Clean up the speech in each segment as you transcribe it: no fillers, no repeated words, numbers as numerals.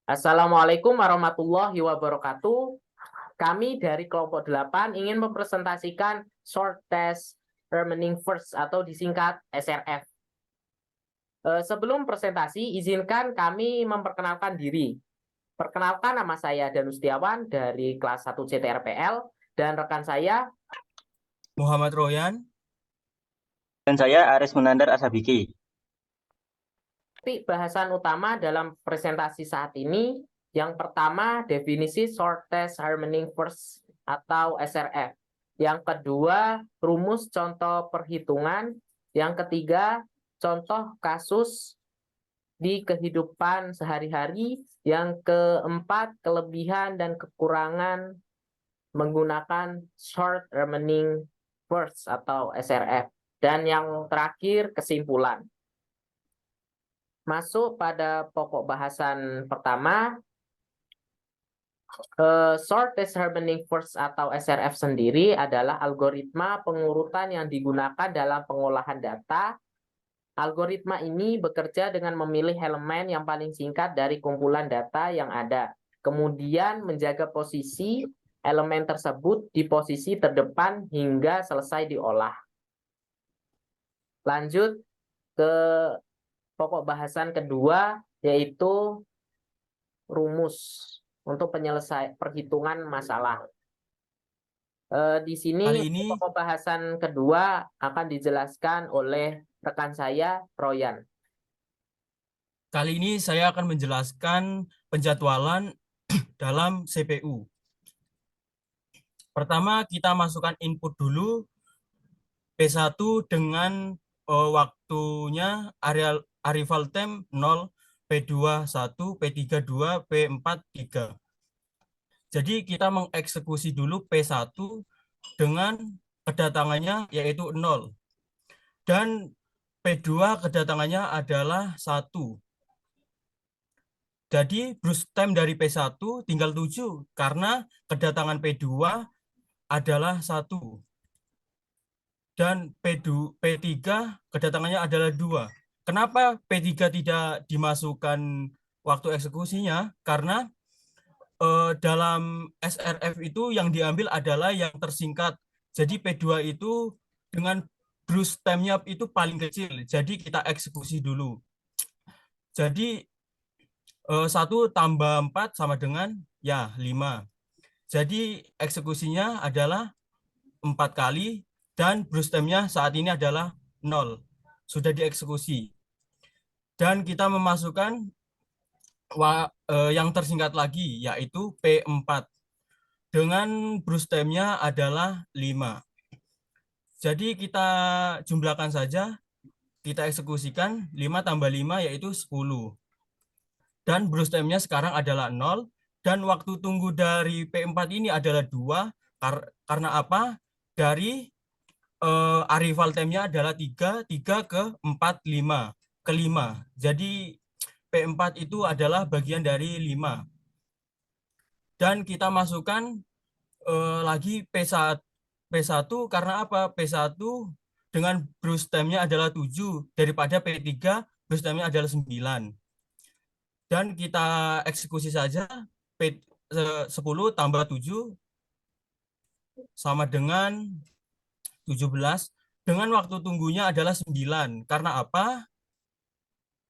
Assalamualaikum warahmatullahi wabarakatuh. Kami dari kelompok 8 ingin mempresentasikan Short Test Remaining First atau disingkat SRF. Sebelum presentasi, izinkan kami memperkenalkan diri. Perkenalkan, nama saya Danus Setiawan dari kelas 1 CTRPL dan rekan saya Muhammad Royan. Dan saya Aris Munandar Asabiki. Bahasan utama dalam presentasi saat ini, yang pertama definisi Short Test Remaining First atau SRF. Yang kedua, rumus contoh perhitungan. Yang ketiga, contoh kasus di kehidupan sehari-hari. Yang keempat, kelebihan dan kekurangan menggunakan Short Remaining First atau SRF. Dan yang terakhir, kesimpulan. Masuk pada pokok bahasan pertama, Short Test Remaining First atau SRF sendiri adalah algoritma pengurutan yang digunakan dalam pengolahan data. Algoritma ini bekerja dengan memilih elemen yang paling singkat dari kumpulan data yang ada, kemudian menjaga posisi elemen tersebut di posisi terdepan hingga selesai diolah. Lanjut ke pokok bahasan kedua, yaitu rumus untuk penyelesaian perhitungan masalah. Di sini Kali ini pokok bahasan kedua akan dijelaskan oleh rekan saya, Royan. saya akan menjelaskan penjadwalan dalam CPU. Pertama, kita masukkan input dulu P1 dengan waktunya arrival time 0, P2 1, P3 2, P4 3. Jadi kita mengeksekusi dulu P1 dengan kedatangannya yaitu 0. Dan P2 kedatangannya adalah 1. Jadi burst time dari P1 tinggal 7 karena kedatangan P2 adalah 1. Dan P3 kedatangannya adalah 2. Kenapa P3 tidak dimasukkan waktu eksekusinya? Karena dalam SRF itu yang diambil adalah yang tersingkat. Jadi P2 itu dengan burst time-nya itu paling kecil. Jadi kita eksekusi dulu. Jadi 1 tambah 4 sama dengan 5. Jadi eksekusinya adalah 4 kali dan burst time-nya saat ini adalah 0. Sudah dieksekusi. Dan kita memasukkan yang tersingkat lagi yaitu P4 dengan burst time-nya adalah 5. Jadi kita jumlahkan saja, kita eksekusikan 5 tambah 5 yaitu 10. Dan burst time-nya sekarang adalah 0. Dan waktu tunggu dari P4 ini adalah 2. Karena apa? Dari arrival time-nya adalah 3 ke 4, 5. Ke 5. Jadi P4 itu adalah bagian dari 5. Dan kita masukkan lagi P1 karena apa? P1 dengan burst time-nya adalah 7 daripada P3 burst time-nya adalah 9. Dan kita eksekusi saja P10 tambah 7 sama dengan 17 dengan waktu tunggunya adalah 9. Karena apa?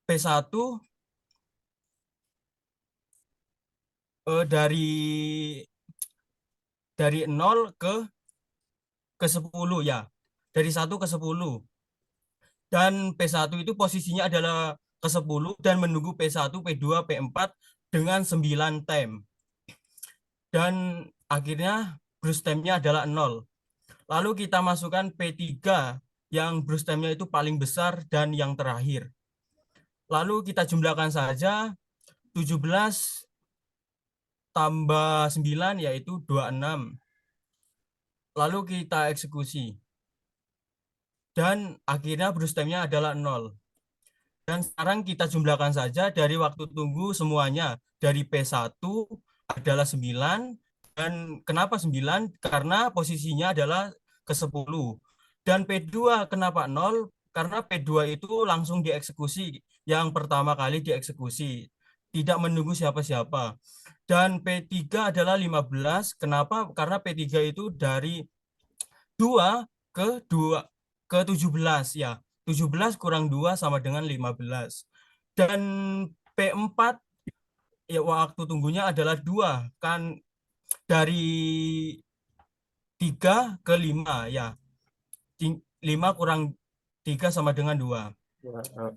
P1 dari 0 ke 10 ya. Dari 1 ke 10. Dan P1 itu posisinya adalah ke 10 dan menunggu P1, P2, P4 dengan 9 time. Dan akhirnya burst time-nya adalah 0. Lalu kita masukkan P3 yang burst time-nya itu paling besar dan yang terakhir. Lalu kita jumlahkan saja 17 tambah 9 yaitu 26. Lalu kita eksekusi. Dan akhirnya burst time-nya adalah 0. Dan sekarang kita jumlahkan saja dari waktu tunggu semuanya. Dari P1 adalah 9. Dan kenapa 9? Karena posisinya adalah ke 10. Dan P2 kenapa 0? Karena P2 itu langsung dieksekusi. Yang pertama kali dieksekusi. tidak menunggu siapa-siapa. Dan P3 adalah 15. Kenapa? Karena P3 itu dari 2 ke 17 ya. 17 kurang 2 sama dengan 15. Dan P4 ya waktu tunggunya adalah 2 kan, dari 3 ke 5 ya. 5 kurang 3 sama dengan 2.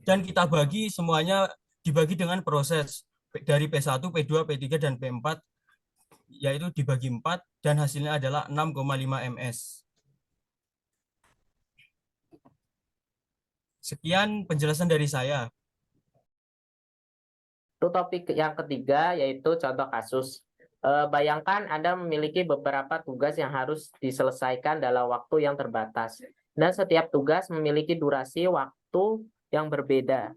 Dan kita bagi semuanya, dibagi dengan proses dari P1, P2, P3 dan P4, yaitu dibagi 4 dan hasilnya adalah 6,5 ms. Sekian penjelasan dari saya. Itu topik yang ketiga, yaitu contoh kasus. Bayangkan Anda memiliki beberapa tugas yang harus diselesaikan dalam waktu yang terbatas. Dan setiap tugas memiliki durasi waktu yang berbeda.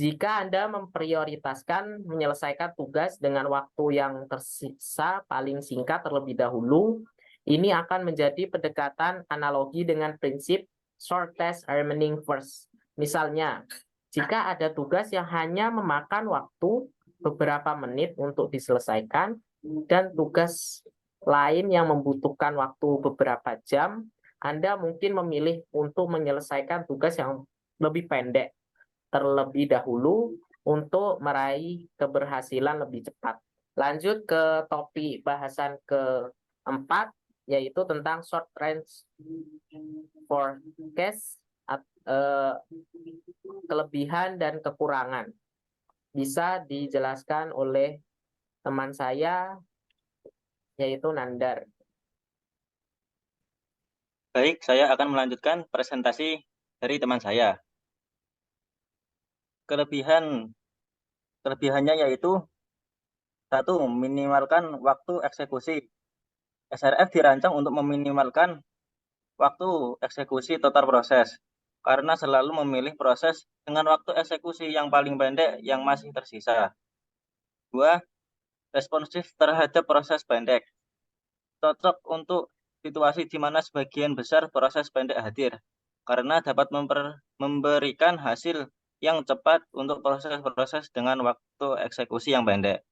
Jika Anda memprioritaskan menyelesaikan tugas dengan waktu yang tersisa paling singkat terlebih dahulu, ini akan menjadi pendekatan analogi dengan prinsip shortest remaining first. Misalnya, jika ada tugas yang hanya memakan waktu beberapa menit untuk diselesaikan dan tugas lain yang membutuhkan waktu beberapa jam, Anda mungkin memilih untuk menyelesaikan tugas yang lebih pendek terlebih dahulu untuk meraih keberhasilan lebih cepat. Lanjut ke topik bahasan keempat, yaitu tentang short range forecast, kelebihan dan kekurangan. Bisa dijelaskan oleh teman saya, yaitu Nandar. Baik, saya akan melanjutkan presentasi dari teman saya. Kelebihannya yaitu 1. Minimalkan waktu eksekusi. SRF dirancang untuk meminimalkan waktu eksekusi total proses, karena selalu memilih proses dengan waktu eksekusi yang paling pendek yang masih tersisa. 2. Responsif terhadap proses pendek. Cocok untuk situasi di mana sebagian besar proses pendek hadir, karena dapat memberikan hasil yang cepat untuk proses-proses dengan waktu eksekusi yang pendek.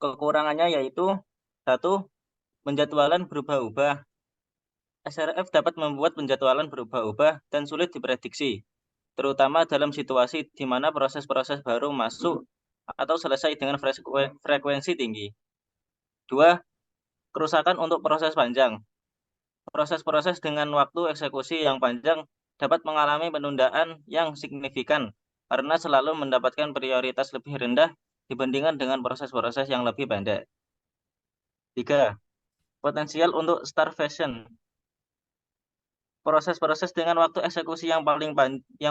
Kekurangannya yaitu 1. Penjadwalan berubah-ubah. SRF dapat membuat penjadwalan berubah-ubah dan sulit diprediksi, terutama dalam situasi di mana proses-proses baru masuk atau selesai dengan frekuensi tinggi. 2. Kerusakan untuk proses panjang. Proses-proses dengan waktu eksekusi yang panjang dapat mengalami penundaan yang signifikan karena selalu mendapatkan prioritas lebih rendah dibandingkan dengan proses-proses yang lebih pendek. 3. Potensial untuk starvation. Proses-proses dengan waktu eksekusi yang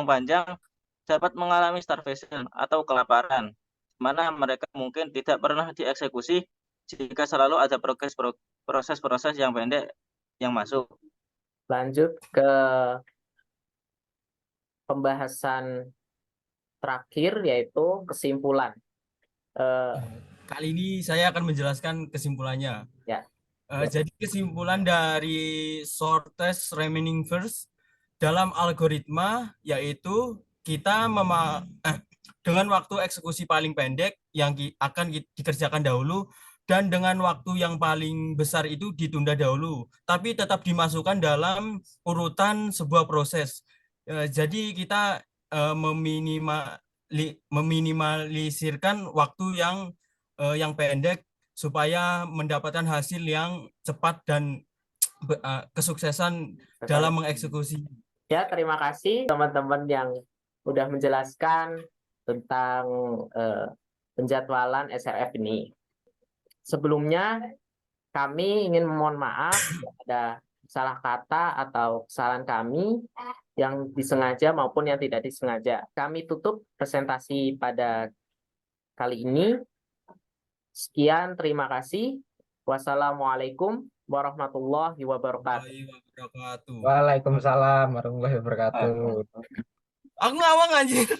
panjang dapat mengalami starvation atau kelaparan, mana mereka mungkin tidak pernah dieksekusi jika selalu ada proses-proses yang pendek yang masuk. Lanjut ke pembahasan terakhir, yaitu kesimpulan. Kali ini saya akan menjelaskan kesimpulannya. Ya. Jadi kesimpulan dari shortest remaining first dalam algoritma yaitu kita dengan waktu eksekusi paling pendek yang akan dikerjakan dahulu dan dengan waktu yang paling besar itu ditunda dahulu, tapi tetap dimasukkan dalam urutan sebuah proses. Jadi kita meminimalisirkan waktu yang pendek supaya mendapatkan hasil yang cepat dan kesuksesan dalam mengeksekusi. Ya, terima kasih teman-teman yang sudah menjelaskan tentang penjadwalan SRF ini. Sebelumnya, kami ingin memohon maaf ada salah kata atau kesalahan kami yang disengaja maupun yang tidak disengaja. Kami tutup presentasi pada kali ini. Sekian, terima kasih. Wassalamualaikum warahmatullahi wabarakatuh. Waalaikumsalam warahmatullahi wabarakatuh. Aku ngawang anjir.